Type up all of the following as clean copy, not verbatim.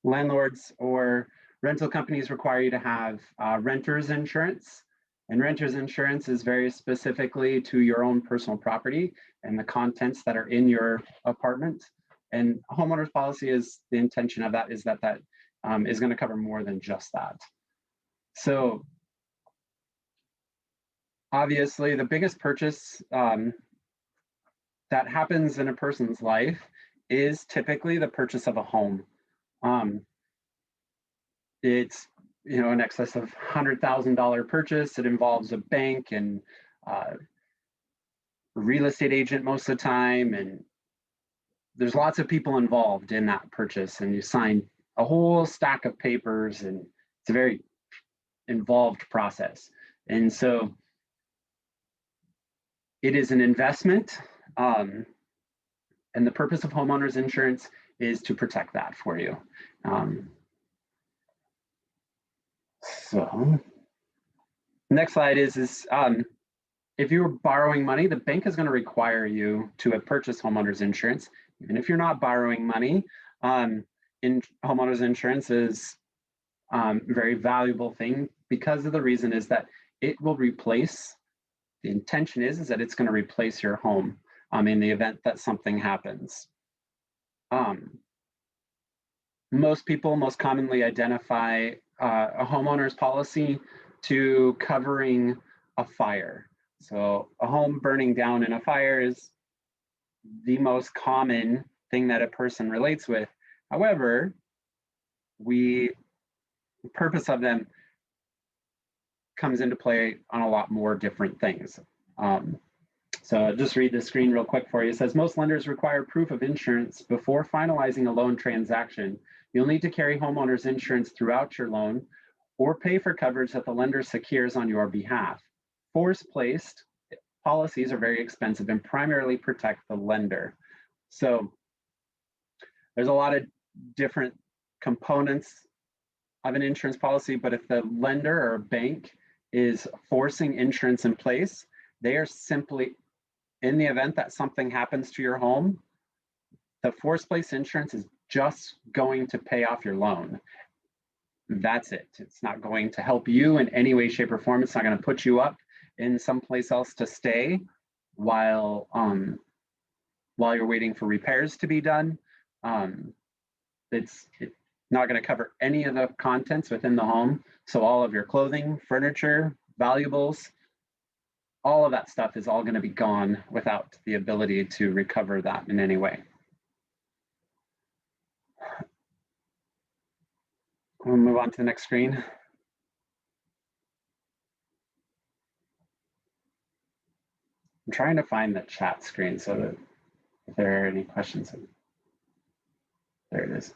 Landlords or rental companies require you to have renter's insurance. And renter's insurance is very specifically to your own personal property and the contents that are in your apartment. And homeowner's policy is, the intention of that is that is going to cover more than just that. So obviously the biggest purchase that happens in a person's life is typically the purchase of a home. It's in excess of $100,000 purchase. It involves a bank and real estate agent most of the time, and there's lots of people involved in that purchase, and you sign a whole stack of papers, and it's a very involved process. And so it is an investment, and the purpose of homeowners insurance is to protect that for you. So next slide is if you're borrowing money, the bank is going to require you to purchase homeowners insurance. Even if you're not borrowing money, in homeowners insurance is a very valuable thing, because of the reason is that it will replace, the intention is that it's going to replace your home in the event that something happens. Most people most commonly identify a homeowner's policy to covering a fire. So a home burning down in a fire is the most common thing that a person relates with. However, the purpose of them comes into play on a lot more different things. So I'll just read the screen real quick for you. It says, most lenders require proof of insurance before finalizing a loan transaction. You'll need to carry homeowners insurance throughout your loan or pay for coverage that the lender secures on your behalf. Force-placed policies are very expensive and primarily protect the lender. So there's a lot of different components of an insurance policy, but if the lender or bank is forcing insurance in place, they are simply, in the event that something happens to your home, the force-placed insurance is just going to pay off your loan. That's it. It's not going to help you in any way, shape, or form. It's not going to put you up in someplace else to stay while you're waiting for repairs to be done. It's not going to cover any of the contents within the home. So all of your clothing, furniture, valuables, all of that stuff is all going to be gone without the ability to recover that in any way. We'll move on to the next screen. I'm trying to find the chat screen so that if there are any questions, there it is.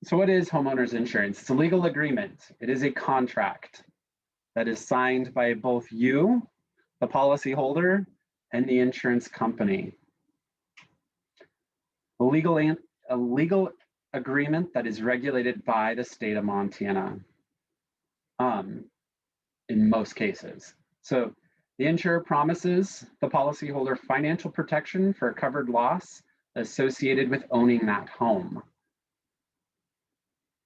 So what is homeowners insurance? It's a legal agreement. It is a contract that is signed by both you, the policyholder, and the insurance company. A legal agreement that is regulated by the state of Montana in most cases. So the insurer promises the policyholder financial protection for a covered loss associated with owning that home.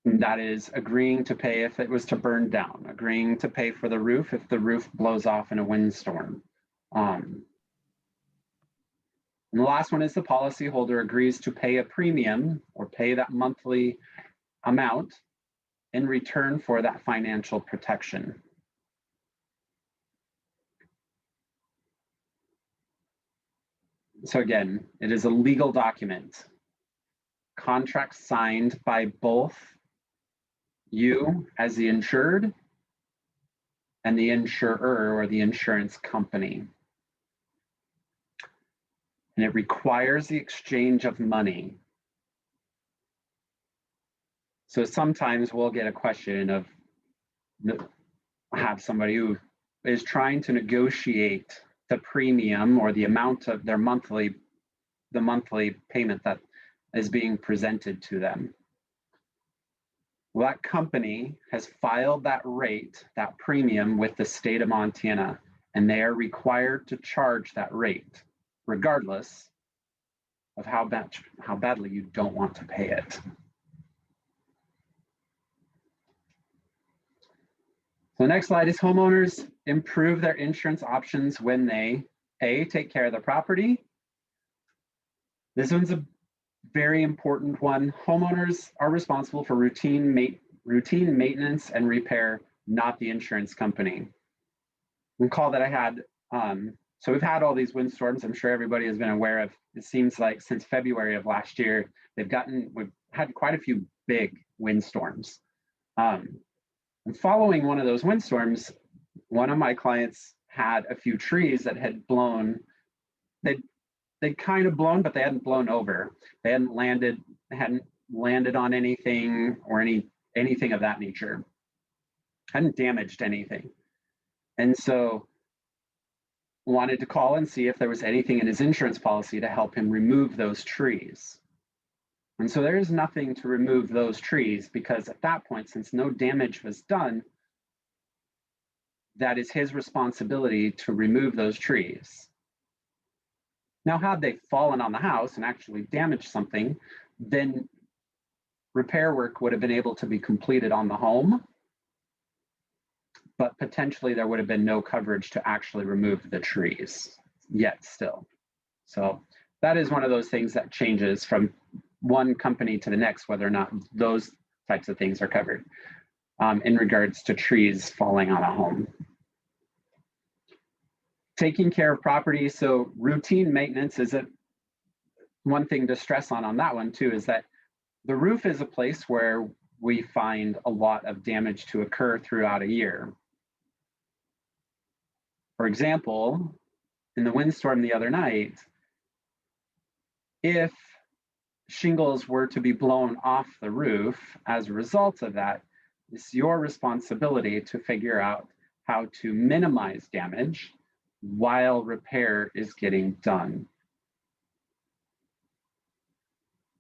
And that is agreeing to pay if it was to burn down, agreeing to pay for the roof if the roof blows off in a windstorm. And the last one is the policyholder agrees to pay a premium or pay that monthly amount in return for that financial protection. So again, it is a legal document. Contract signed by both you as the insured and the insurer or the insurance company. And it requires the exchange of money. So sometimes we'll get a question of, have somebody who is trying to negotiate the premium or the amount of their monthly payment that is being presented to them. Well, that company has filed that rate, that premium, with the state of Montana, and they are required to charge that rate, regardless of how badly you don't want to pay it. So the next slide is homeowners improve their insurance options when they A, take care of the property. This one's a very important one. Homeowners are responsible for routine maintenance and repair, not the insurance company. Recall that I had, so we've had all these windstorms. I'm sure everybody has been aware of. It seems like since February of last year, we've had quite a few big windstorms. And following one of those windstorms, one of my clients had a few trees that had blown. They'd kind of blown, but they hadn't blown over. They hadn't landed on anything or anything of that nature. Hadn't damaged anything. And so wanted to call and see if there was anything in his insurance policy to help him remove those trees. And so there is nothing to remove those trees, because at that point, since no damage was done, that is his responsibility to remove those trees. Now, had they fallen on the house and actually damaged something, then repair work would have been able to be completed on the home, but potentially there would have been no coverage to actually remove the trees yet still. So that is one of those things that changes from one company to the next, whether or not those types of things are covered in regards to trees falling on a home. Taking care of property, so routine maintenance is one thing to stress on that one too, is that the roof is a place where we find a lot of damage to occur throughout a year. For example, in the windstorm the other night, if shingles were to be blown off the roof as a result of that, it's your responsibility to figure out how to minimize damage while repair is getting done.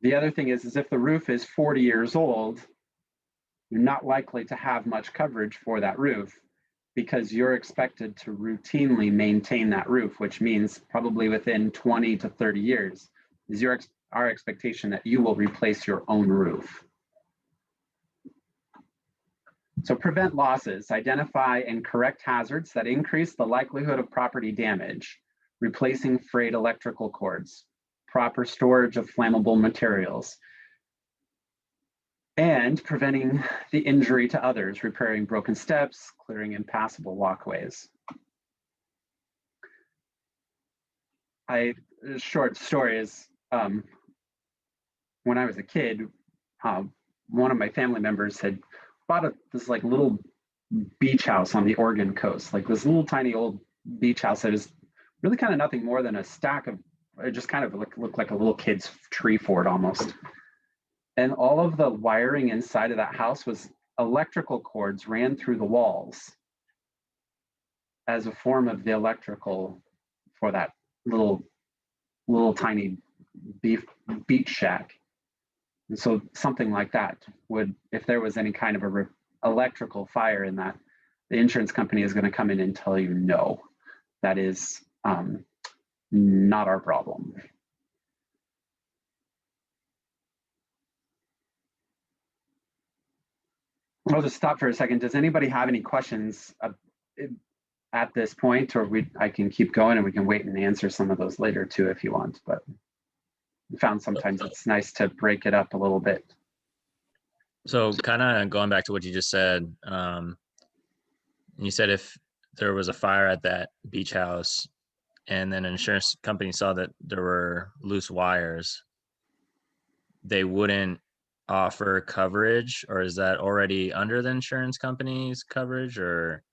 The other thing is if the roof is 40 years old, you're not likely to have much coverage for that roof, because you're expected to routinely maintain that roof, which means probably within 20 to 30 years is our expectation that you will replace your own roof. So prevent losses, identify and correct hazards that increase the likelihood of property damage, replacing frayed electrical cords, proper storage of flammable materials, and preventing the injury to others, repairing broken steps, clearing impassable walkways. A short story is, when I was a kid, one of my family members had bought this like little beach house on the Oregon coast, like this little tiny old beach house that is really kind of nothing more than a stack of, it just kind of looked like a little kid's tree fort almost. And all of the wiring inside of that house was electrical cords ran through the walls as a form of the electrical for that little tiny beach shack. And so something like that would, if there was any kind of a electrical fire in that, the insurance company is going to come in and tell you, no, that is not our problem. I'll just stop for a second. Does anybody have any questions at this point, or I can keep going and we can wait and answer some of those later too if you want, but I found sometimes it's nice to break it up a little bit. So kind of going back to what you just said, you said if there was a fire at that beach house and then an insurance company saw that there were loose wires, they wouldn't offer coverage, or is that already under the insurance company's coverage? Or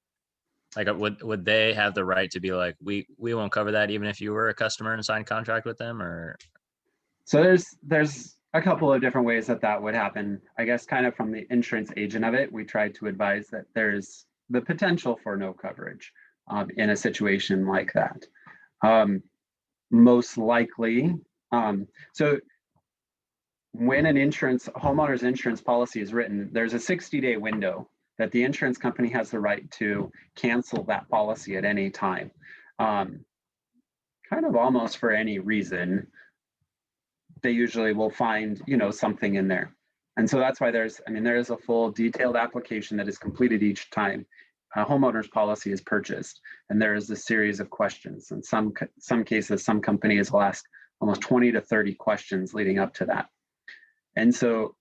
like would they have the right to be like, we won't cover that even if you were a customer and signed contract with them? Or so there's a couple of different ways that would happen. I guess kind of from the insurance agent of it, we tried to advise that there's the potential for no coverage in a situation like that. Most likely, so when an homeowner's insurance policy is written, there's a 60-day window that the insurance company has the right to cancel that policy at any time, kind of almost for any reason. they usually will find, something in there. And so that's why there is a full detailed application that is completed each time a homeowner's policy is purchased. And there is a series of questions. In some cases, some companies will ask almost 20 to 30 questions leading up to that. And so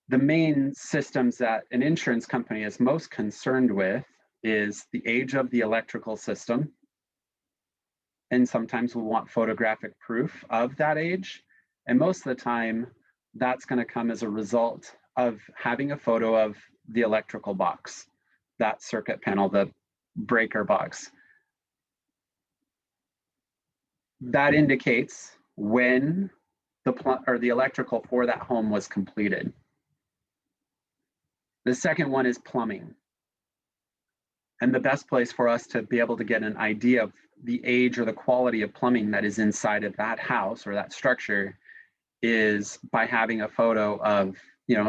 the main systems that an insurance company is most concerned with is the age of the electrical system. And sometimes we'll want photographic proof of that age. And most of the time, that's going to come as a result of having a photo of the electrical box, that circuit panel, the breaker box. That indicates when the electrical for that home was completed. The second one is plumbing. And the best place for us to be able to get an idea of the age or the quality of plumbing that is inside of that house or that structure is by having a photo of,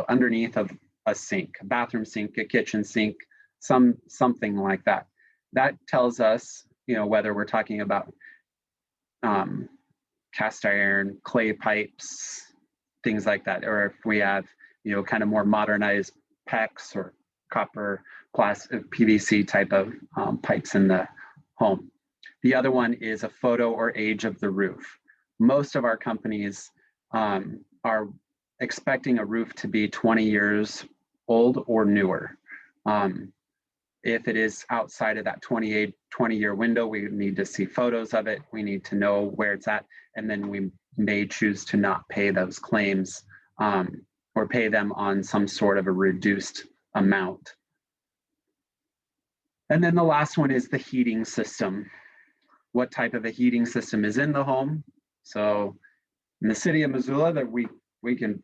underneath of a sink, a bathroom sink, a kitchen sink, something like that. That tells us, whether we're talking about cast iron, clay pipes, things like that, or if we have, kind of more modernized PEX or copper, plastic, PVC type of pipes in the home. The other one is a photo or age of the roof. Most of our companies are expecting a roof to be 20 years old or newer. If it is outside of that 20-year window, we need to see photos of it. We need to know where it's at, and then we may choose to not pay those claims or pay them on some sort of a reduced amount. And then the last one is the heating system. What type of a heating system is in the home? So in the city of Missoula, that we can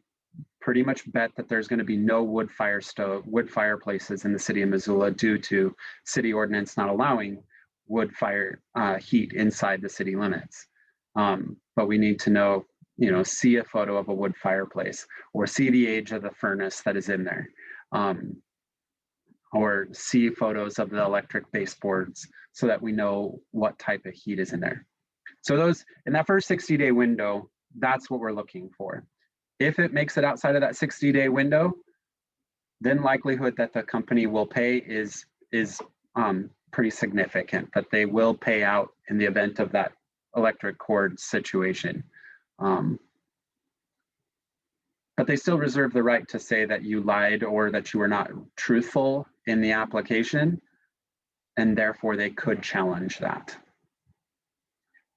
pretty much bet that there's going to be no wood fireplaces in the city of Missoula due to city ordinance not allowing wood fire heat inside the city limits. But we need to know, see a photo of a wood fireplace or see the age of the furnace that is in there. Or see photos of the electric baseboards so that we know what type of heat is in there. So those, in that first 60-day window, that's what we're looking for. If it makes it outside of that 60-day window, then likelihood that the company will pay is pretty significant, that they will pay out in the event of that electric cord situation. But they still reserve the right to say that you lied or that you were not truthful in the application, and therefore they could challenge that.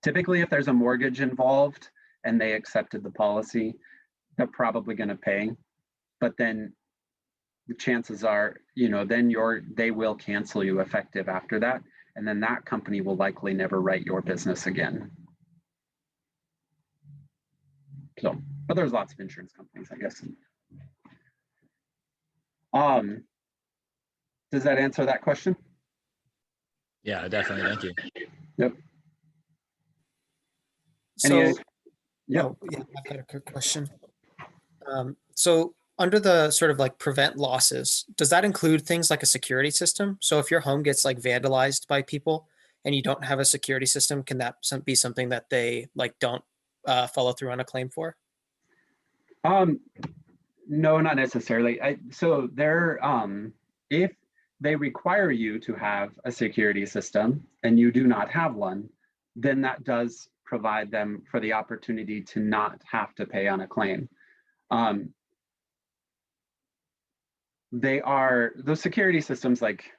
Typically, if there's a mortgage involved and they accepted the policy, they're probably going to pay. But then the chances are, then they will cancel you effective after that, and then that company will likely never write your business again. So, but there's lots of insurance companies, I guess. Does that answer that question? Yeah, definitely. Thank you. Yep. So, yeah, I've got a quick question. So under the sort of like prevent losses, does that include things like a security system? So if your home gets like vandalized by people and you don't have a security system, can that be something that they like don't follow through on a claim for? No, not necessarily. So there, if they require you to have a security system and you do not have one, then that does provide them for the opportunity to not have to pay on a claim. Those security systems like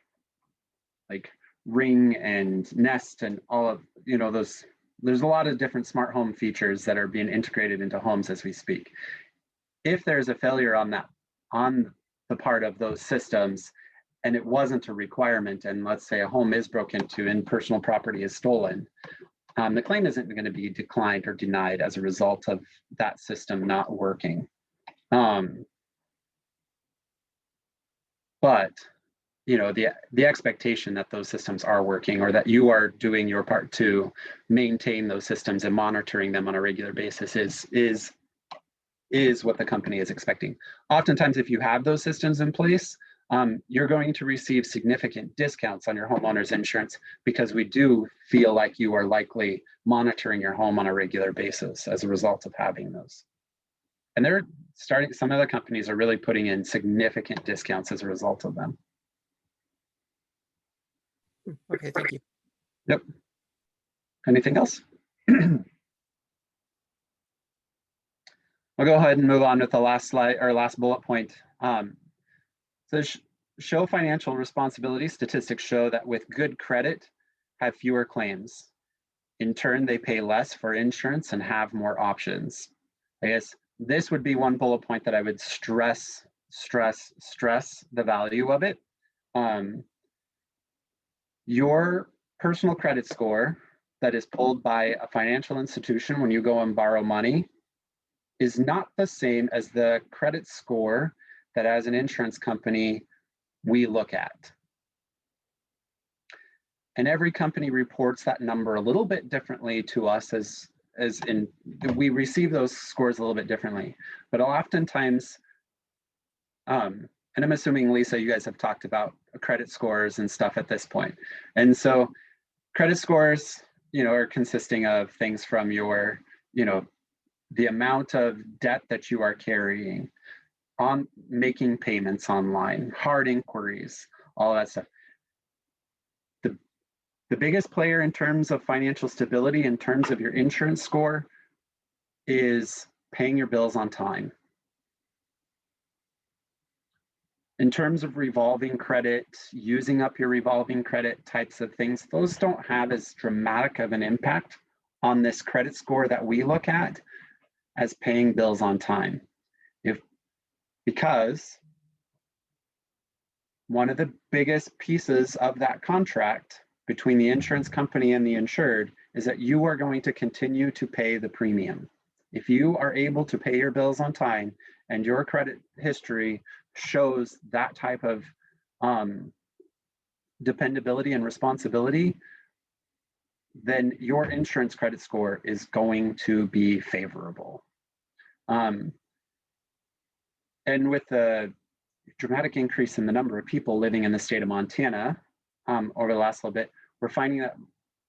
Ring and Nest and all of, those, there's a lot of different smart home features that are being integrated into homes as we speak. If there's a failure on the part of those systems and it wasn't a requirement, and let's say a home is broken into and personal property is stolen, the claim isn't going to be declined or denied as a result of that system not working. But the expectation that those systems are working or that you are doing your part to maintain those systems and monitoring them on a regular basis is what the company is expecting. Oftentimes, if you have those systems in place, you're going to receive significant discounts on your homeowner's insurance because we do feel like you are likely monitoring your home on a regular basis as a result of having those. And they're starting, some other companies are really putting in significant discounts as a result of them. Okay, thank you. Yep. Anything else? I'll go ahead and move on with the last slide or last bullet point. So show financial responsibility statistics show that with good credit have fewer claims. In turn, they pay less for insurance and have more options. I guess this would be one bullet point that I would stress the value of it. Your personal credit score that is pulled by a financial institution when you go and borrow money is not the same as the credit score that as an insurance company we look at. And every company reports that number a little bit differently to us as in, we receive those scores a little bit differently. But oftentimes, and I'm assuming, Lisa, you guys have talked about credit scores and stuff at this point. And so credit scores, are consisting of things from your, the amount of debt that you are carrying, on making payments online, hard inquiries, all that stuff. The biggest player in terms of financial stability, in terms of your insurance score, is paying your bills on time. In terms of revolving credit, using up your revolving credit types of things, those don't have as dramatic of an impact on this credit score that we look at as paying bills on time. Because one of the biggest pieces of that contract between the insurance company and the insured is that you are going to continue to pay the premium. If you are able to pay your bills on time and your credit history shows that type of dependability and responsibility, then your insurance credit score is going to be favorable. And with the dramatic increase in the number of people living in the state of Montana over the last little bit, we're finding that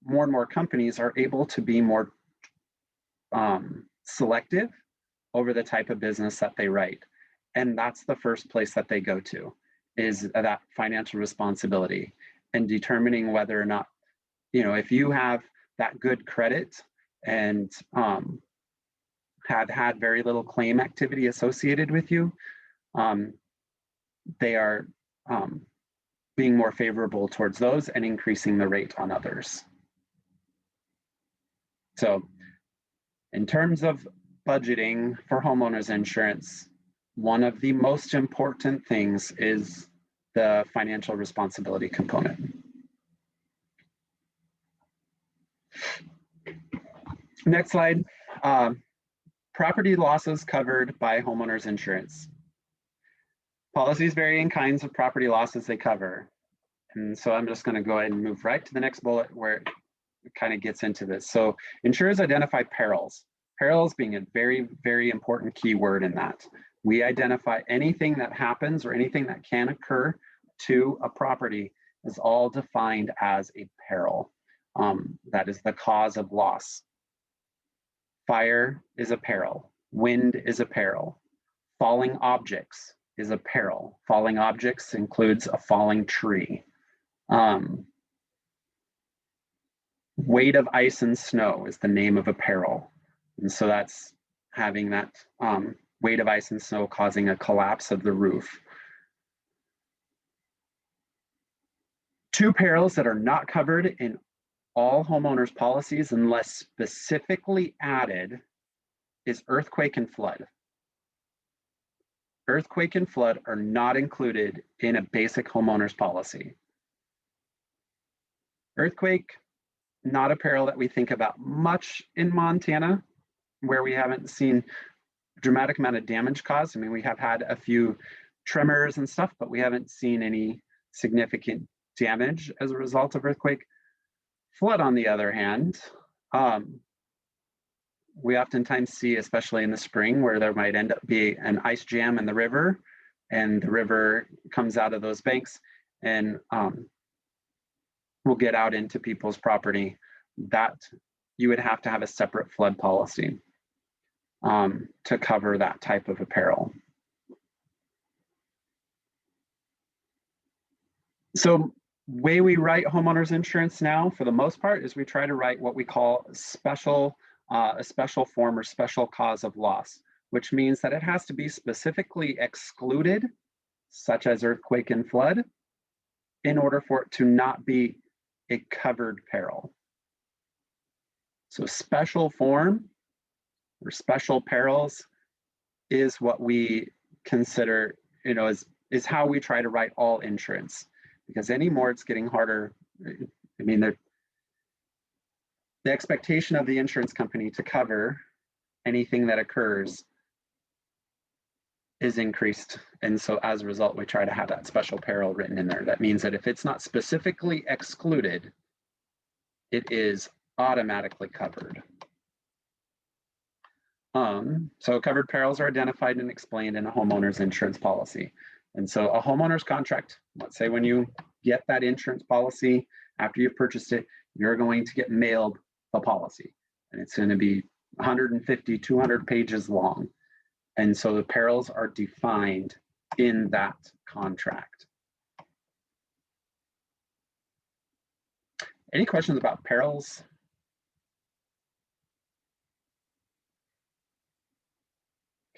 more and more companies are able to be more selective over the type of business that they write. And that's the first place that they go to, is that financial responsibility and determining whether or not, if you have that good credit and have had very little claim activity associated with you, they are being more favorable towards those and increasing the rate on others. So in terms of budgeting for homeowners insurance, one of the most important things is the financial responsibility component. Next slide. Property losses covered by homeowners insurance. Policies vary in kinds of property losses they cover. And so I'm just going to go ahead and move right to the next bullet where it kind of gets into this. So insurers identify perils. Perils being a very, very important key word in that. We identify anything that happens or anything that can occur to a property is all defined as a peril. That is the cause of loss. Fire is a peril. Wind is a peril. Falling objects is a peril. Falling objects includes a falling tree. Weight of ice and snow is the name of a peril. And so that's having that weight of ice and snow causing a collapse of the roof. Two perils that are not covered in all homeowners policies unless specifically added is earthquake and flood. Earthquake and flood are not included in a basic homeowners policy. Earthquake, not a peril that we think about much in Montana, where we haven't seen a dramatic amount of damage caused. I mean, we have had a few tremors and stuff, but we haven't seen any significant damage as a result of earthquake. Flood, on the other hand, we oftentimes see, especially in the spring, where there might end up be an ice jam in the river and the river comes out of those banks and will get out into people's property, that you would have to have a separate flood policy to cover that type of a peril. So way we write homeowners insurance now, for the most part, is we try to write what we call a special form or special cause of loss, which means that it has to be specifically excluded, such as earthquake and flood, in order for it to not be a covered peril. So special form or special perils is what we consider, is how we try to write all insurance. Because anymore, it's getting harder. I mean, the expectation of the insurance company to cover anything that occurs is increased. And so as a result, we try to have that special peril written in there. That means that if it's not specifically excluded, it is automatically covered. So covered perils are identified and explained in a homeowner's insurance policy. And so a homeowner's contract, let's say when you get that insurance policy, after you've purchased it, you're going to get mailed the policy. And it's going to be 150, 200 pages long. And so the perils are defined in that contract. Any questions about perils?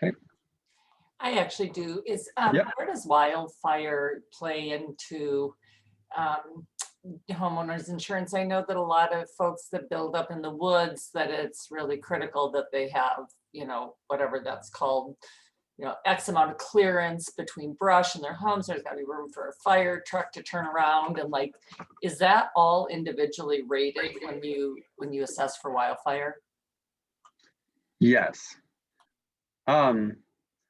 Okay. I actually do. Yep. Where does wildfire play into homeowners insurance? I know that a lot of folks that build up in the woods, that it's really critical that they have, whatever that's called, X amount of clearance between brush and their homes. There's got to be room for a fire truck to turn around. And is that all individually rated when you assess for wildfire? Yes.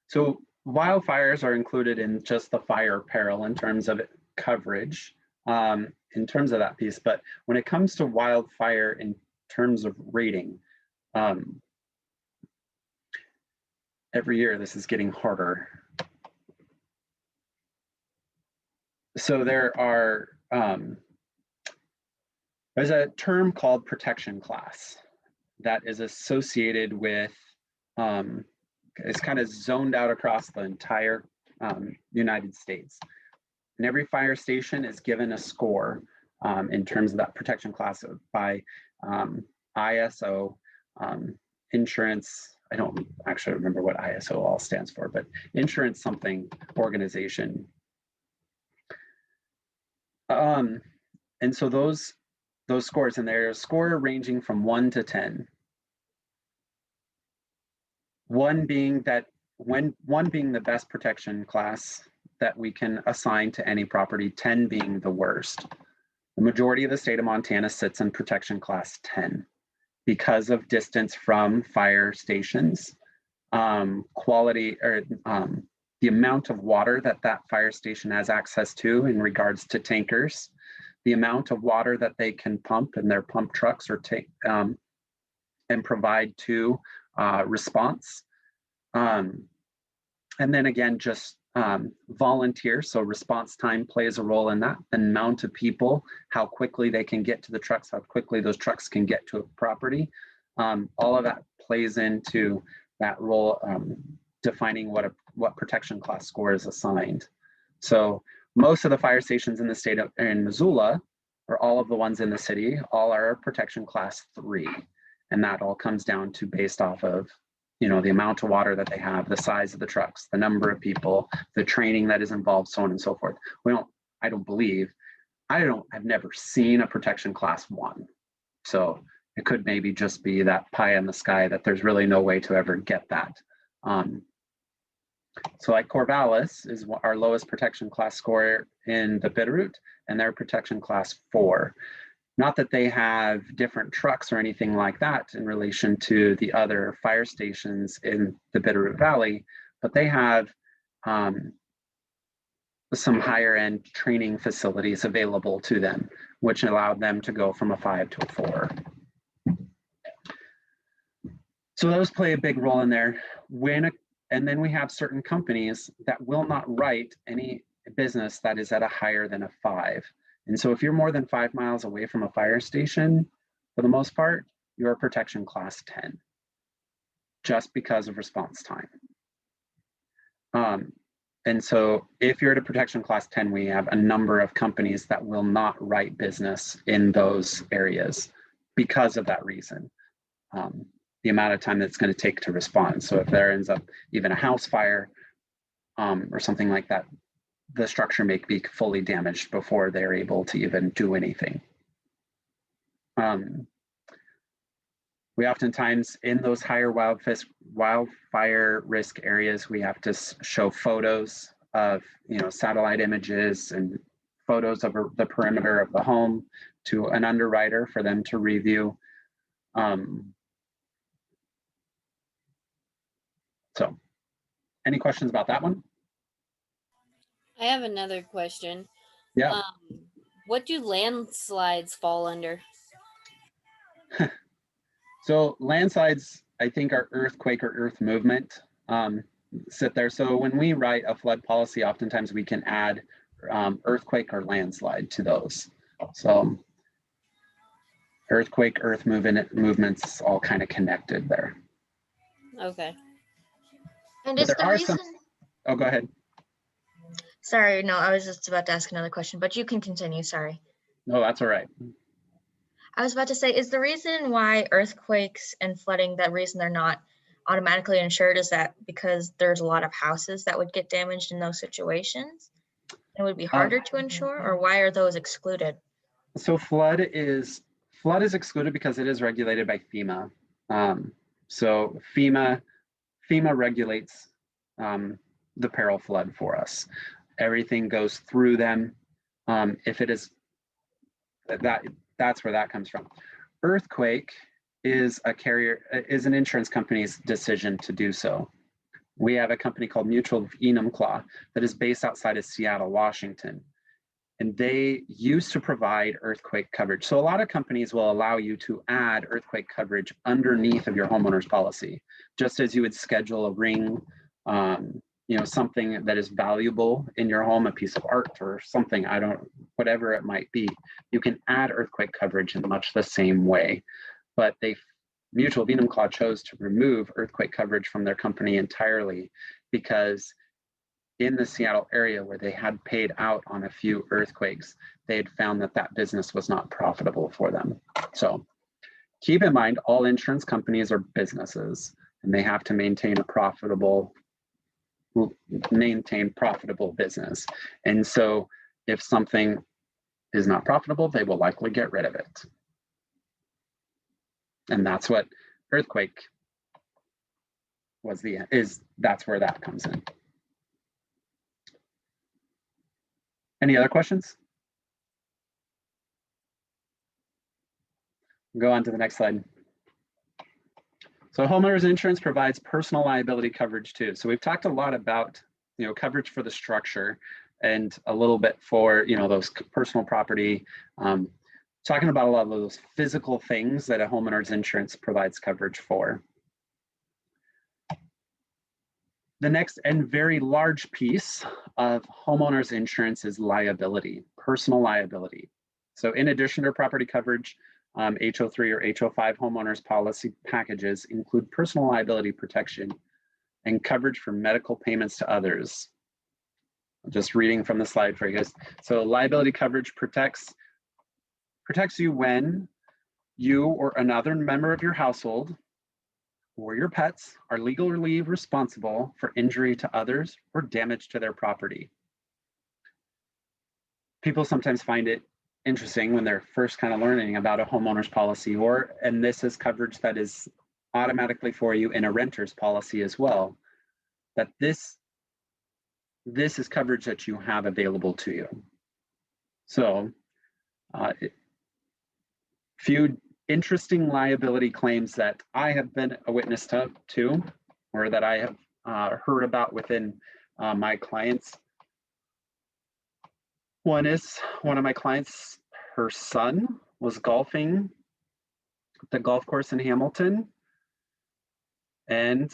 So wildfires are included in just the fire peril in terms of coverage, in terms of that piece. But when it comes to wildfire in terms of rating, every year this is getting harder. So there's a term called protection class that is associated with, it's kind of zoned out across the entire United States. And every fire station is given a score in terms of that protection class by ISO, insurance. I don't actually remember what ISO all stands for, but insurance something organization. And so those scores, and there's a score ranging from 1 to 10. 1 being the best protection class that we can assign to any property, 10 being the worst. The majority of the state of Montana sits in protection class 10 because of distance from fire stations, quality, or the amount of water that fire station has access to in regards to tankers, the amount of water that they can pump in their pump trucks or take and provide to response. And then again, just volunteers. So response time plays a role in that. The amount of people, how quickly they can get to the trucks, how quickly those trucks can get to a property. All of that plays into that role, defining what protection class score is assigned. So most of the fire stations in the state in Missoula, or all of the ones in the city, all are protection class 3. And that all comes down to based off of, the amount of water that they have, the size of the trucks, the number of people, the training that is involved, so on and so forth. I've never seen a protection class 1. So it could maybe just be that pie in the sky that there's really no way to ever get that. So like Corvallis is our lowest protection class score in the Bitterroot, and they're protection class 4. Not that they have different trucks or anything like that in relation to the other fire stations in the Bitterroot Valley, but they have some higher end training facilities available to them, which allowed them to go from a 5 to a 4. So those play a big role in there. When And then we have certain companies that will not write any business that is at a higher than a 5. And so if you're more than 5 miles away from a fire station, for the most part, you're a protection class 10, just because of response time. And so if you're at a protection class 10, we have a number of companies that will not write business in those areas because of that reason. The amount of time that's going to take to respond. So if there ends up even a house fire or something like that, the structure may be fully damaged before they're able to even do anything. We oftentimes, in those higher wildfire risk areas, we have to show photos of, satellite images and photos of the perimeter of the home to an underwriter for them to review. So, any questions about that one? I have another question. Yeah. What do landslides fall under? So landslides, I think, are earthquake or earth movement sit there. So when we write a flood policy, oftentimes we can add earthquake or landslide to those. So earthquake, earth movements, all kind of connected there. Okay. And But is there the are reason? Oh, go ahead. Sorry, no, I was just about to ask another question, but you can continue. Sorry. No, that's all right. I was about to say, is the reason why earthquakes and flooding, that reason they're not automatically insured, is that because there's a lot of houses that would get damaged in those situations? It would be harder to insure, or why are those excluded? So flood is excluded because it is regulated by FEMA. So FEMA regulates the peril flood for us. Everything goes through them. If it is that's where that comes from. Earthquake is an insurance company's decision to do so. We have a company called Mutual of Enumclaw that is based outside of Seattle, Washington. And they used to provide earthquake coverage. So a lot of companies will allow you to add earthquake coverage underneath of your homeowner's policy, just as you would schedule a ring, something that is valuable in your home, a piece of art or something, whatever it might be. You can add earthquake coverage in much the same way. But Mutual of Enumclaw chose to remove earthquake coverage from their company entirely because in the Seattle area where they had paid out on a few earthquakes, they had found that business was not profitable for them. So keep in mind, all insurance companies are businesses and they have to maintain profitable business. And so if something is not profitable, they will likely get rid of it. And that's what earthquake that's where that comes in. Any other questions? Go on to the next slide. So homeowners insurance provides personal liability coverage too. So we've talked a lot about, coverage for the structure and a little bit for, those personal property, talking about a lot of those physical things that a homeowner's insurance provides coverage for. The next and very large piece of homeowners insurance is liability, personal liability. So in addition to property coverage, HO3 or HO5 homeowners policy packages include personal liability protection and coverage for medical payments to others. I'm just reading from the slide for you guys. So liability coverage protects you when you or another member of your household or your pets are legally responsible for injury to others or damage to their property. People sometimes find it interesting when they're first kind of learning about a homeowner's policy, and this is coverage that is automatically for you in a renter's policy as well, that this is coverage that you have available to you. So few interesting liability claims that I have been a witness to, or that I have heard about within my clients. One of my clients, her son was golfing at the golf course in Hamilton and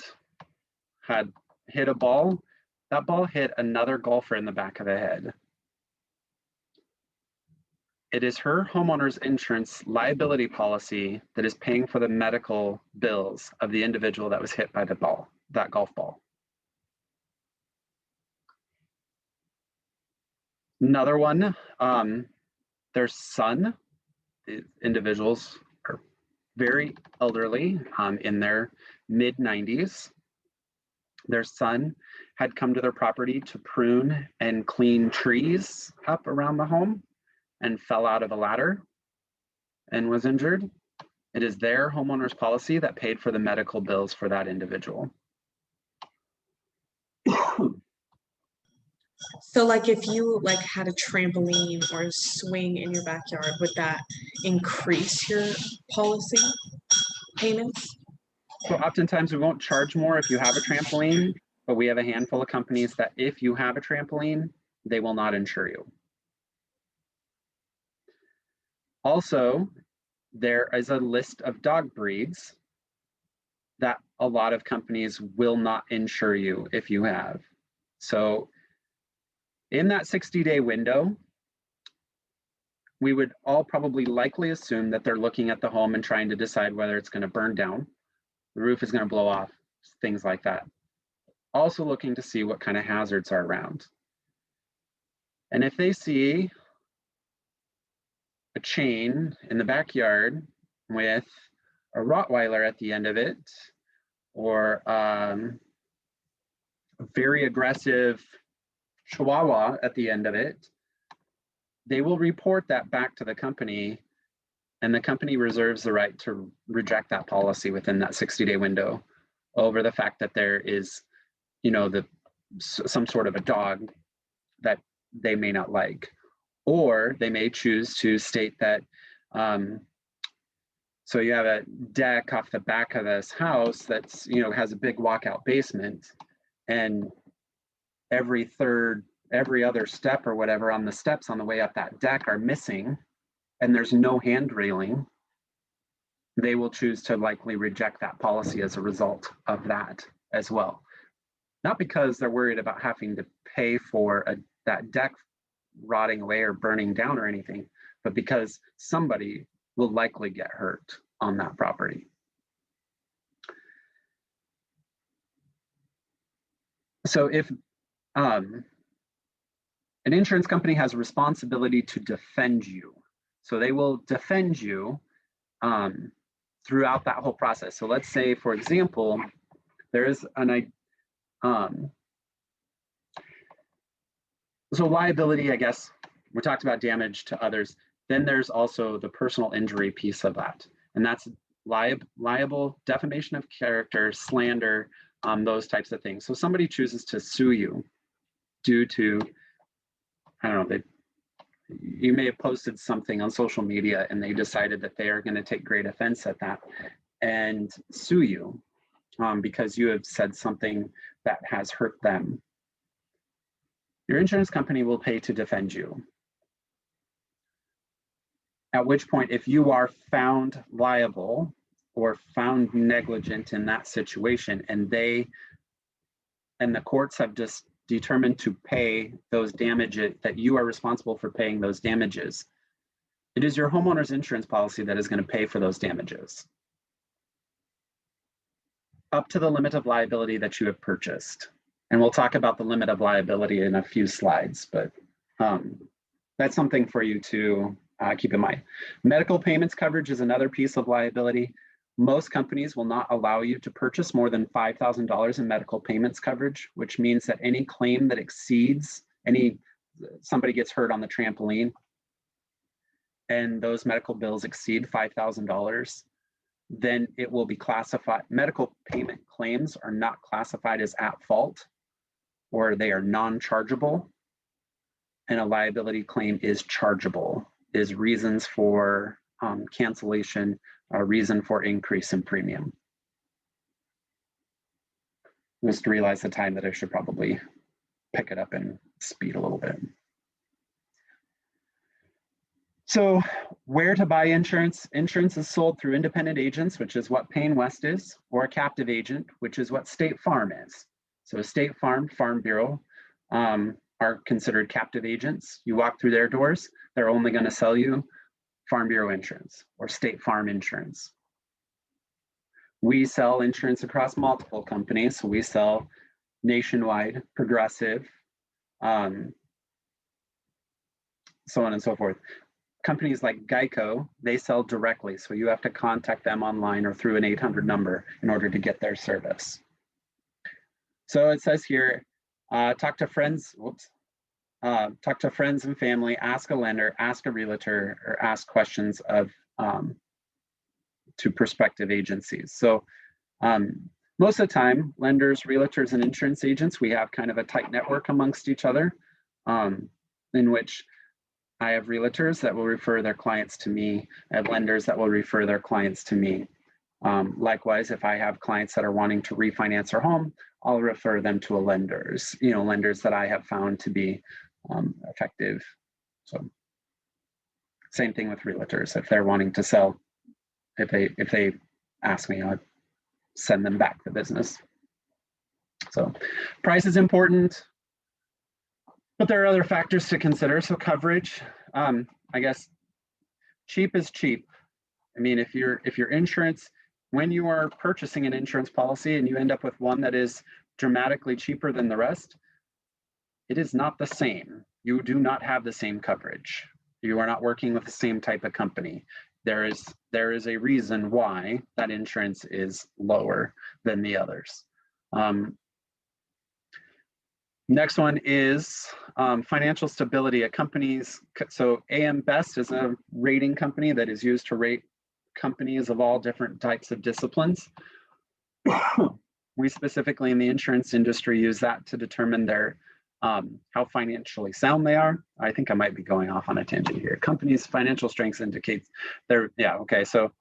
had hit a ball, that ball hit another golfer in the back of the head. It is her homeowner's insurance liability policy that is paying for the medical bills of the individual that was hit by the ball, that golf ball. Another one, their son, the individuals are very elderly, in their mid-90s. Their son had come to their property to prune and clean trees up around the home and fell out of a ladder and was injured. It is their homeowner's policy that paid for the medical bills for that individual. So like if you like had a trampoline or a swing in your backyard, would that increase your policy payments? So oftentimes we won't charge more if you have a trampoline, but we have a handful of companies that if you have a trampoline, they will not insure you. Also, there is a list of dog breeds that a lot of companies will not insure you if you have. So in that 60-day window, we would all probably likely assume that they're looking at the home and trying to decide whether it's going to burn down, the roof is going to blow off, things like that. Also looking to see what kind of hazards are around. And if they see a chain in the backyard with a Rottweiler at the end of it, or a very aggressive Chihuahua at the end of it, they will report that back to the company, and the company reserves the right to reject that policy within that 60-day window over the fact that there is, you know, some sort of a dog that they may not like. Or they may choose to state that, so you have a deck off the back of this house that's, you know, has a big walkout basement, and every other step or whatever on the steps on the way up that deck are missing, and there's no hand railing, they will choose to likely reject that policy as a result of that as well. Not because they're worried about having to pay for that deck rotting away or burning down or anything, but because somebody will likely get hurt on that property. So if an insurance company has a responsibility to defend you, so they will defend you throughout that whole process. So let's say, for example, there is so liability, I guess, we talked about damage to others. Then there's also the personal injury piece of that. And that's liable, defamation of character, slander, those types of things. So somebody chooses to sue you due to, I don't know, you may have posted something on social media and they decided that they are going to take great offense at that and sue you because you have said something that has hurt them. Your insurance company will pay to defend you. At which point, if you are found liable or found negligent in that situation, and the courts have just determined to pay those damages, that you are responsible for paying those damages, it is your homeowner's insurance policy that is going to pay for those damages, up to the limit of liability that you have purchased. And we'll talk about the limit of liability in a few slides, but that's something for you to keep in mind. Medical payments coverage is another piece of liability. Most companies will not allow you to purchase more than $5,000 in medical payments coverage, which means that any claim that exceeds somebody gets hurt on the trampoline and those medical bills exceed $5,000, then it will be classified. Medical payment claims are not classified as at fault, or they are non-chargeable, and a liability claim is chargeable, is reasons for cancellation, a reason for increase in premium. Just realized the time that I should probably pick it up and speed a little bit. So where to buy insurance? Insurance is sold through independent agents, which is what Payne West is, or a captive agent, which is what State Farm is. So State Farm, Farm Bureau are considered captive agents. You walk through their doors, they're only going to sell you Farm Bureau insurance or State Farm insurance. We sell insurance across multiple companies. So we sell Nationwide, Progressive, so on and so forth. Companies like Geico, they sell directly. So you have to contact them online or through an 800 number in order to get their service. So it says here, talk to friends, talk to friends and family, ask a lender, ask a realtor, or ask questions of to prospective agencies. So most of the time, lenders, realtors, and insurance agents, we have kind of a tight network amongst each other, in which I have realtors that will refer their clients to me. I have lenders that will refer their clients to me. Likewise, if I have clients that are wanting to refinance their home, I'll refer them to lenders that I have found to be effective. So same thing with realtors. If they're wanting to sell, if they ask me, I'll send them back the business. So price is important, but there are other factors to consider. So coverage, I guess cheap is cheap. I mean, if your insurance, when you are purchasing an insurance policy and you end up with one that is dramatically cheaper than the rest, it is not the same. You do not have the same coverage. You are not working with the same type of company. There is a reason why that insurance is lower than the others. Next one is financial stability. So AM Best is a rating company that is used to rate companies of all different types of disciplines. We specifically in the insurance industry use that to determine their how financially sound they are. I think I might be going off on a tangent here. Companies' financial strengths indicates okay. So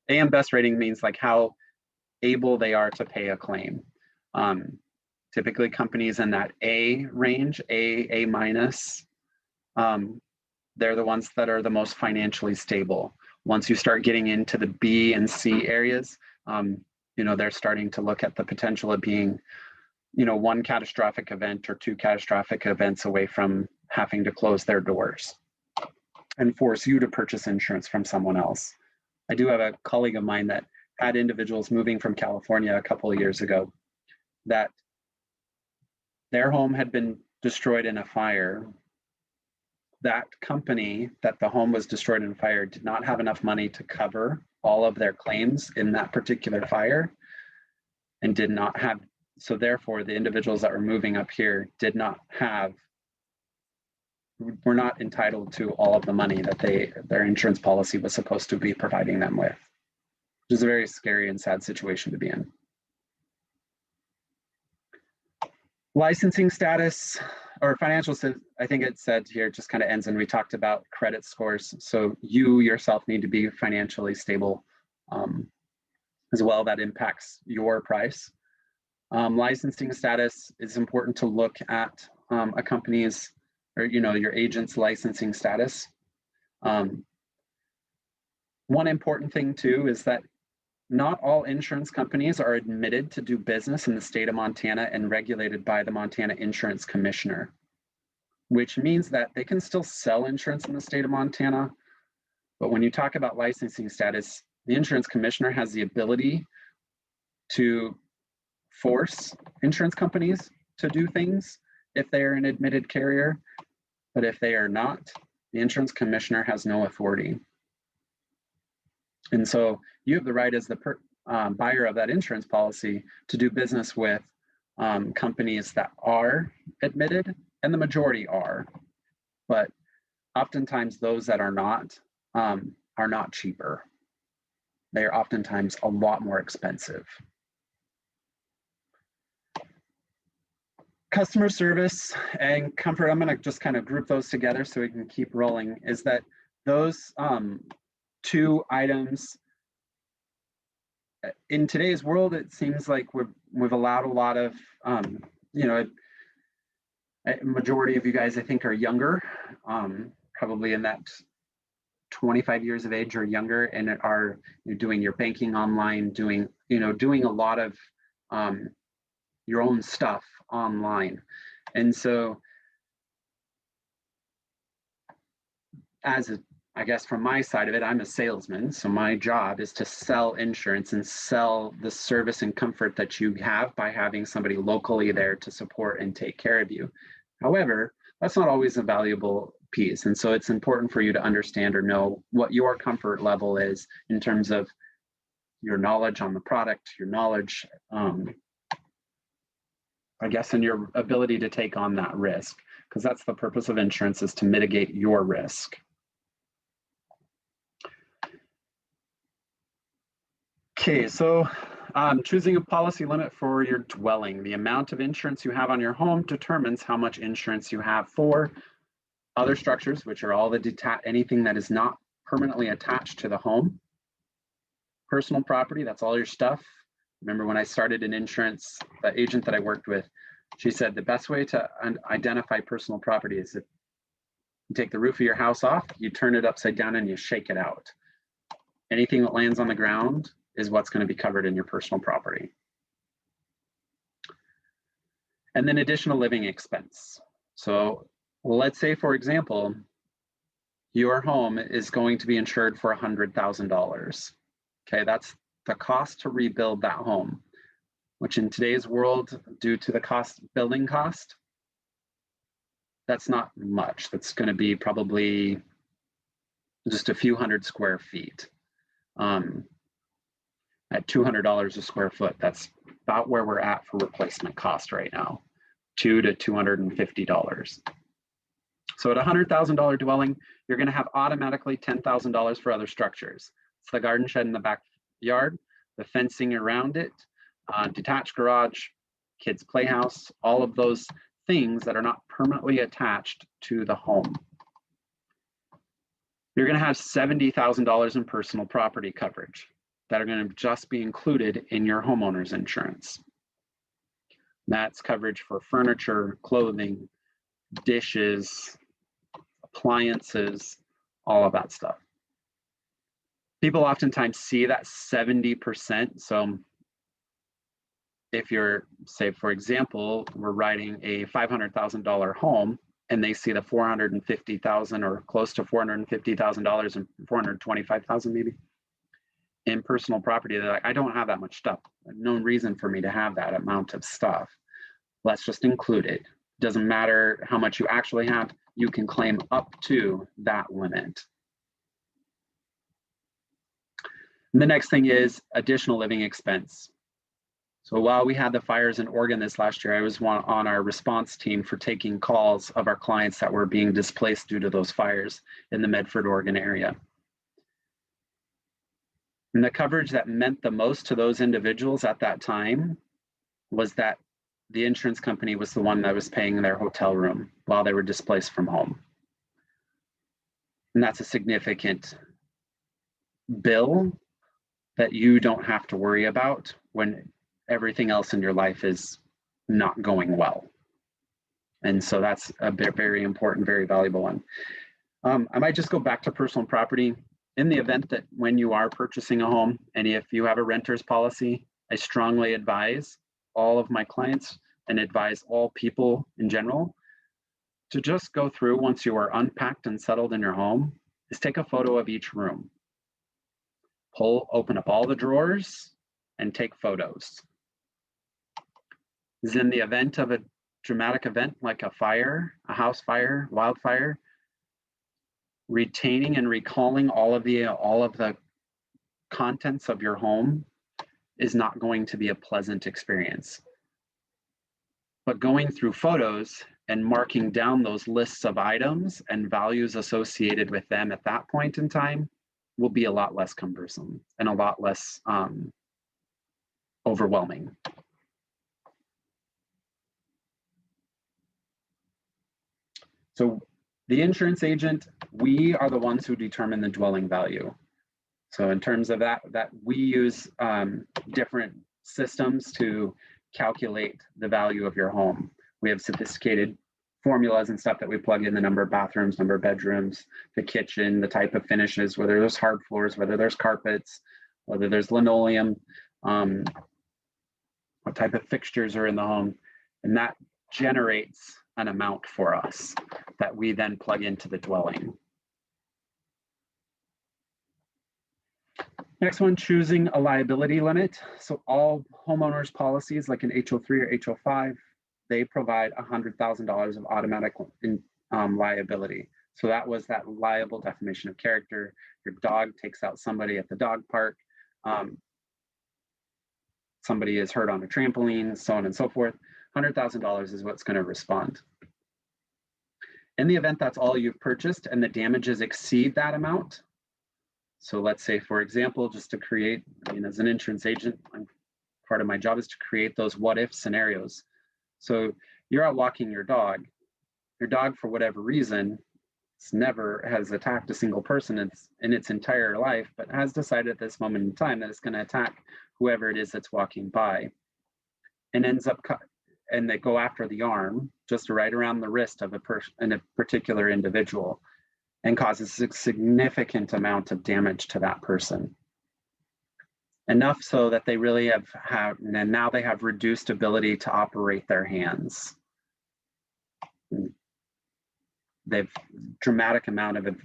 AM Best rating means like how able they are to pay a claim. Typically companies in that A range, A minus, they're the ones that are the most financially stable. Once you start getting into the B and C areas, they're starting to look at the potential of being, one catastrophic event or two catastrophic events away from having to close their doors and force you to purchase insurance from someone else. I do have a colleague of mine that had individuals moving from California a couple of years ago that their home had been destroyed in a fire. That company that the home was destroyed in a fire did not have enough money to cover all of their claims in that particular fire and did not have, so therefore the individuals that were moving up here were not entitled to all of the money that their insurance policy was supposed to be providing them with, which is a very scary and sad situation to be in. Licensing status or financial, I think it said here, it just kind of ends, and we talked about credit scores. So you yourself need to be financially stable as well. That impacts your price. Licensing status is important to look at a company's or your agent's licensing status. One important thing too is that not all insurance companies are admitted to do business in the state of Montana and regulated by the Montana Insurance Commissioner, which means that they can still sell insurance in the state of Montana. But when you talk about licensing status, the insurance commissioner has the ability to force insurance companies to do things if they are an admitted carrier. But if they are not, the insurance commissioner has no authority. And so you have the right as the buyer of that insurance policy to do business with companies that are admitted, and the majority are. But oftentimes those that are not cheaper. They are oftentimes a lot more expensive. Customer service and comfort, I'm going to just kind of group those together so we can keep rolling, is that those two items in today's world, it seems like we've allowed a lot of, a majority of you guys I think are younger, probably in that 25 years of age or younger, and are doing your banking online, doing a lot of your own stuff online. And so I guess from my side of it, I'm a salesman. So my job is to sell insurance and sell the service and comfort that you have by having somebody locally there to support and take care of you. However, that's not always a valuable piece. And so it's important for you to understand or know what your comfort level is in terms of your knowledge on the product, your knowledge, I guess, and your ability to take on that risk, because that's the purpose of insurance, is to mitigate your risk. Okay, so choosing a policy limit for your dwelling. The amount of insurance you have on your home determines how much insurance you have for other structures, which are all the anything that is not permanently attached to the home. Personal property, that's all your stuff. Remember when I started in insurance, the agent that I worked with, she said the best way to identify personal property is if you take the roof of your house off, you turn it upside down and you shake it out. Anything that lands on the ground is what's going to be covered in your personal property. And then additional living expense. So let's say, for example, your home is going to be insured for $100,000. Okay, that's the cost to rebuild that home, which in today's world, due to the building cost, that's not much. That's going to be probably just a few hundred square feet. At $200 a square foot, that's about where we're at for replacement cost right now, $200 to $250. So at $100,000 dwelling, you're going to have automatically $10,000 for other structures. It's the garden shed in the backyard, the fencing around it, detached garage, kids' playhouse, all of those things that are not permanently attached to the home. You're going to have $70,000 in personal property coverage that are going to just be included in your homeowner's insurance. That's coverage for furniture, clothing, dishes, appliances, all of that stuff. People oftentimes see that 70%. So if you're, say, for example, we're writing a $500,000 home and they see the $450,000 or close to $450,000 and $425,000 maybe in personal property, they're like, I don't have that much stuff. No reason for me to have that amount of stuff. Let's just include it. Doesn't matter how much you actually have, you can claim up to that limit. And the next thing is additional living expense. So while we had the fires in Oregon this last year, I was on our response team for taking calls of our clients that were being displaced due to those fires in the Medford, Oregon area. And the coverage that meant the most to those individuals at that time was that the insurance company was the one that was paying their hotel room while they were displaced from home. And that's a significant bill that you don't have to worry about when everything else in your life is not going well. And so that's a very important, very valuable one. I might just go back to personal property. In the event that when you are purchasing a home, and if you have a renter's policy, I strongly advise all of my clients and advise all people in general to just go through, once you are unpacked and settled in your home, is take a photo of each room. Open up all the drawers and take photos. Is in the event of a dramatic event like a fire, a house fire, wildfire, retaining and recalling all of the contents of your home is not going to be a pleasant experience. But going through photos and marking down those lists of items and values associated with them at that point in time will be a lot less cumbersome and a lot less overwhelming. So the insurance agent, we are the ones who determine the dwelling value. So in terms of that we use different systems to calculate the value of your home. We have sophisticated formulas and stuff that we plug in: the number of bathrooms, number of bedrooms, the kitchen, the type of finishes, whether there's hard floors, whether there's carpets, whether there's linoleum. what type of fixtures are in the home, and that generates an amount for us that we then plug into the dwelling. Next one, choosing a liability limit. So all homeowners policies like an HO3 or HO5, they provide $100,000 of automatic liability. So that was that liable defamation of character. Your dog takes out somebody at the dog park. Somebody is hurt on a trampoline, so on and so forth. $100,000 is what's going to respond. In the event that's all you've purchased and the damages exceed that amount, so let's say, for example, just to create, as an insurance agent, part of my job is to create those what if scenarios. So you're out walking your dog for whatever reason, never has attacked a single person in its entire life, but has decided at this moment in time that it's going to attack whoever it is that's walking by, and ends up and they go after the arm, just right around the wrist of a particular individual, and causes a significant amount of damage to that person. Enough so that they really and now they have reduced ability to operate their hands. They've dramatic amount of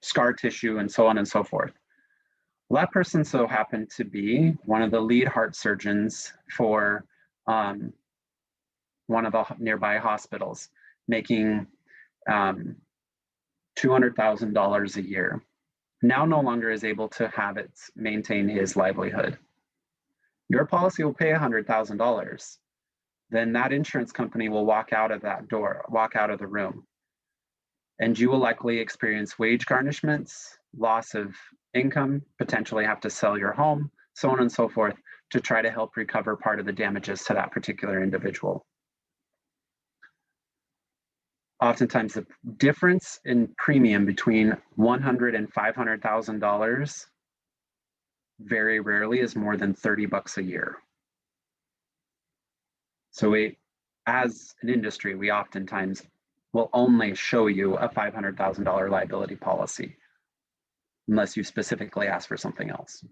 scar tissue and so on and so forth. Well, that person so happened to be one of the lead heart surgeons for one of the nearby hospitals, making $200,000 a year. Now no longer is able to maintain his livelihood. Your policy will pay $100,000. Then that insurance company will walk out of the room. And you will likely experience wage garnishments, loss of income, potentially have to sell your home, so on and so forth, to try to help recover part of the damages to that particular individual. Oftentimes the difference in premium between $100,000 and $500,000 very rarely is more than $30 a year. So as an industry, we oftentimes will only show you a $500,000 liability policy unless you specifically ask for something else.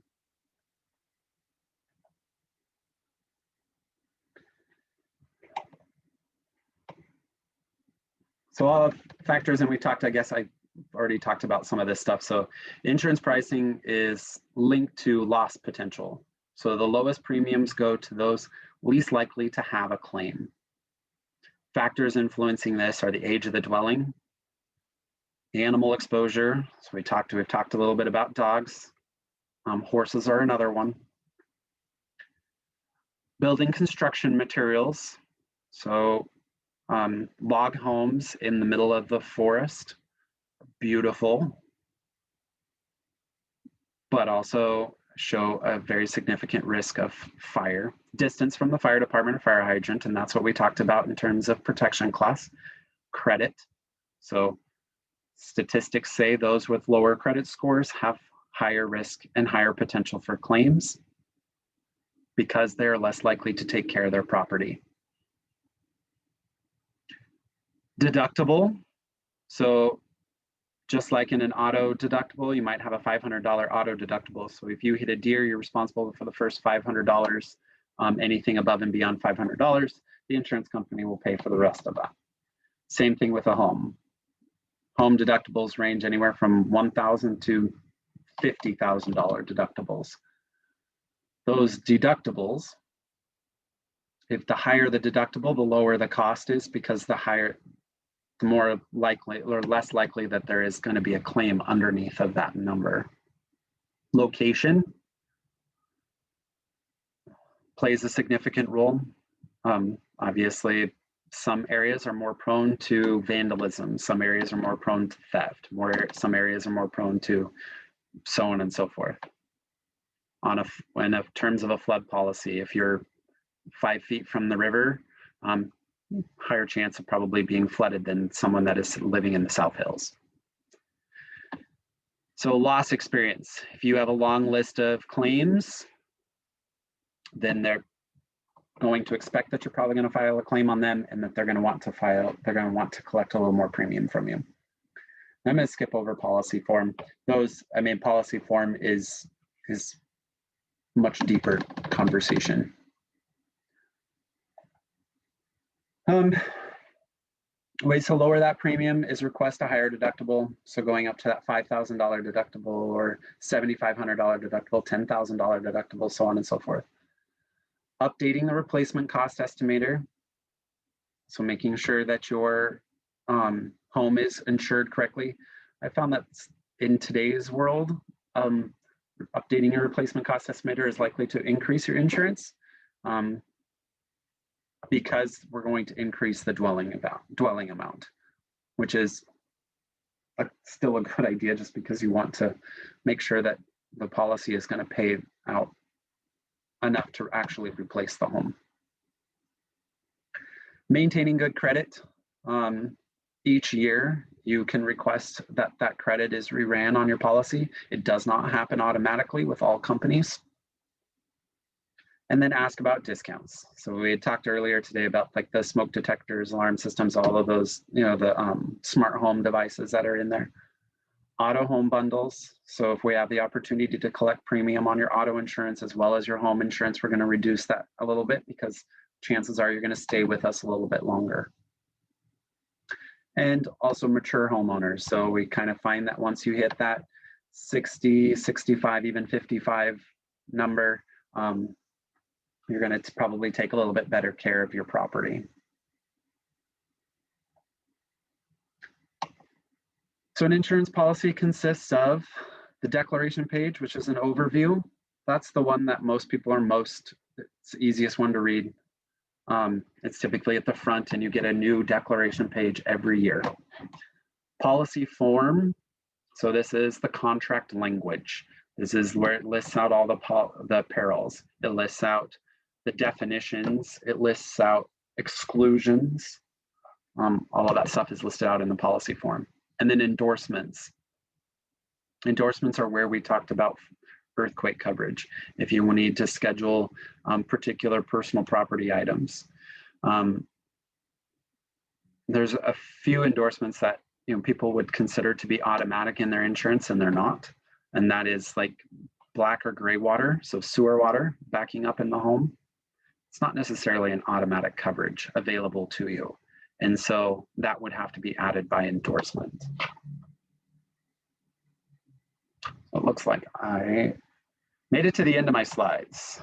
So all the factors, and I already talked about some of this stuff. So insurance pricing is linked to loss potential. So the lowest premiums go to those least likely to have a claim. Factors influencing this are the age of the dwelling, the animal exposure. So we've talked a little bit about dogs. Horses are another one. Building construction materials. So log homes in the middle of the forest, beautiful, but also show a very significant risk of fire. Distance from the fire department or fire hydrant, and that's what we talked about in terms of protection class. Credit. So statistics say those with lower credit scores have higher risk and higher potential for claims because they're less likely to take care of their property. Deductible. So just like in an auto deductible, you might have a $500 auto deductible. So if you hit a deer, you're responsible for the first $500. Anything above and beyond $500, the insurance company will pay for the rest of that. Same thing with a home. Home deductibles range anywhere from $1,000 to $50,000 deductibles. Those deductibles, if the higher the deductible, the lower the cost is, because the more likely or less likely that there is going to be a claim underneath of that number. Location plays a significant role. Obviously, some areas are more prone to vandalism. Some areas are more prone to theft. Some areas are more prone to so on and so forth. In terms of a flood policy, if you're 5 feet from the river, higher chance of probably being flooded than someone that is living in the South Hills. So loss experience. If you have a long list of claims, then they're going to expect that you're probably going to file a claim on them, and that they're going to want to collect a little more premium from you. I'm going to skip over policy form. Policy form is much deeper conversation. Ways to lower that premium is request a higher deductible. So going up to that $5,000 deductible or $7,500 deductible, $10,000 deductible, so on and so forth. Updating the replacement cost estimator. So making sure that your home is insured correctly. I found that in today's world, updating your replacement cost estimator is likely to increase your insurance because we're going to increase the dwelling amount, which is still a good idea just because you want to make sure that the policy is going to pay out enough to actually replace the home. Maintaining good credit. Each year you can request that that credit is reran on your policy. It does not happen automatically with all companies. And then ask about discounts. So we had talked earlier today about like the smoke detectors, alarm systems, all of those, you know, the smart home devices that are in there. Auto home bundles. So if we have the opportunity to collect premium on your auto insurance as well as your home insurance, we're going to reduce that a little bit because chances are you're going to stay with us a little bit longer. And also mature homeowners. So we kind of find that once you hit that 60, 65, even 55 number, you're going to probably take a little bit better care of your property. So an insurance policy consists of the declaration page, which is an overview. That's the one that most people are it's the easiest one to read. It's typically at the front and you get a new declaration page every year. Policy form. So this is the contract language. This is where it lists out all the perils. It lists out the definitions. It lists out exclusions. All of that stuff is listed out in the policy form. And then endorsements. Endorsements are where we talked about earthquake coverage. If you need to schedule particular personal property items. There's a few endorsements that people would consider to be automatic in their insurance and they're not. And that is like black or gray water, so sewer water backing up in the home. It's not necessarily an automatic coverage available to you. And so that would have to be added by endorsement. So it looks like I made it to the end of my slides.